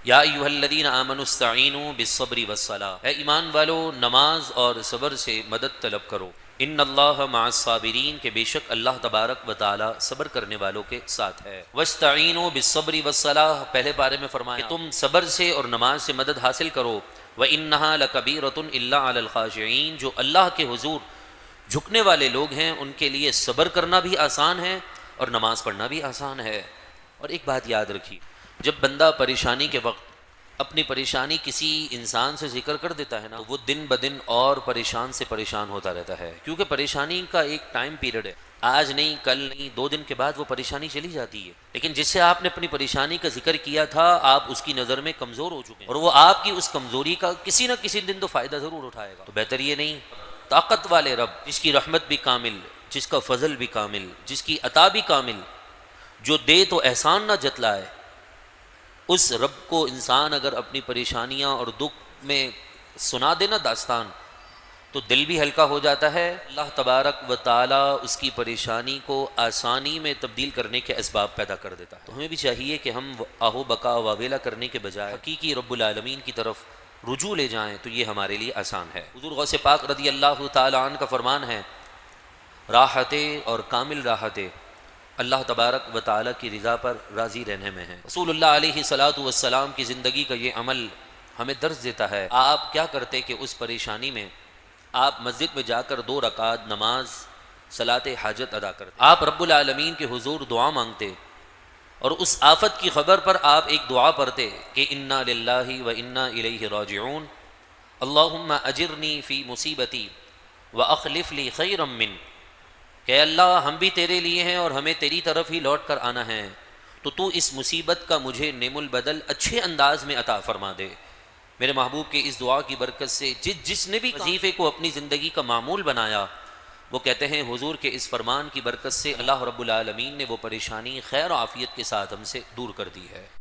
یا ایھا الذین آمنوا استعینوا بالصبر والصلاۃ، اے ایمان والو نماز اور صبر سے مدد طلب کرو۔ ان اللہ مع الصابرین، کہ بے شک اللہ تبارک و تعالی صبر کرنے والوں کے ساتھ ہے۔ واستعینوا بالصبر والصلاۃ، پہلے پارے میں فرمایا کہ تم صبر سے اور نماز سے مدد حاصل کرو۔ وانھا لکبیرۃ الا علی الخاشعین، جو اللہ کے حضور جھکنے والے لوگ ہیں ان کے لیے صبر کرنا بھی آسان ہے اور نماز پڑھنا بھی آسان ہے۔ اور ایک بات یاد رکھیے، جب بندہ پریشانی کے وقت اپنی پریشانی کسی انسان سے ذکر کر دیتا ہے نا، وہ دن بدن اور پریشان سے پریشان ہوتا رہتا ہے، کیونکہ پریشانی کا ایک ٹائم پیریڈ ہے، آج نہیں کل نہیں 2 دن کے بعد وہ پریشانی چلی جاتی ہے۔ لیکن جس سے آپ نے اپنی پریشانی کا ذکر کیا تھا، آپ اس کی نظر میں کمزور ہو چکے ہیں، اور وہ آپ کی اس کمزوری کا کسی نہ کسی دن تو فائدہ ضرور اٹھائے گا۔ تو بہتر یہ نہیں، طاقت والے رب، جس کی رحمت بھی کامل، جس کا فضل بھی کامل، جس کی عطا بھی کامل، جو دے تو احسان نہ جتلائے، اس رب کو انسان اگر اپنی پریشانیاں اور دکھ میں سنا دے نا داستان، تو دل بھی ہلکا ہو جاتا ہے۔ اللہ تبارک و تعالی اس کی پریشانی کو آسانی میں تبدیل کرنے کے اسباب پیدا کر دیتا ہے۔ تو ہمیں بھی چاہیے کہ ہم آہو بکا واویلا کرنے کے بجائے حقیقی رب العالمین کی طرف رجوع لے جائیں، تو یہ ہمارے لیے آسان ہے۔ حضور غوث پاک رضی اللہ تعالی عنہ کا فرمان ہے، راحتیں اور کامل راحتیں اللہ تبارک و تعالیٰ کی رضا پر راضی رہنے میں ہیں۔ رسول اللہ علیہ صلاۃ والسلام کی زندگی کا یہ عمل ہمیں درس دیتا ہے۔ آپ کیا کرتے کہ اس پریشانی میں آپ مسجد میں جا کر 2 رکعت نماز صلاۃ حاجت ادا کرتے، آپ رب العالمین کے حضور دعا مانگتے، اور اس آفت کی خبر پر آپ ایک دعا پڑھتے کہ انا للہ و انا الیہ راجعون، اللہم اجرنی فی مصیبتی واخلف لی خیرا من، کہ اللہ ہم بھی تیرے لیے ہیں اور ہمیں تیری طرف ہی لوٹ کر آنا ہے، تو اس مصیبت کا مجھے نعم البدل اچھے انداز میں عطا فرما دے۔ میرے محبوب کے اس دعا کی برکت سے جس نے بھی وظیفے کو اپنی زندگی کا معمول بنایا، وہ کہتے ہیں حضور کے اس فرمان کی برکت سے اللہ رب العالمین نے وہ پریشانی خیر و عافیت کے ساتھ ہم سے دور کر دی ہے۔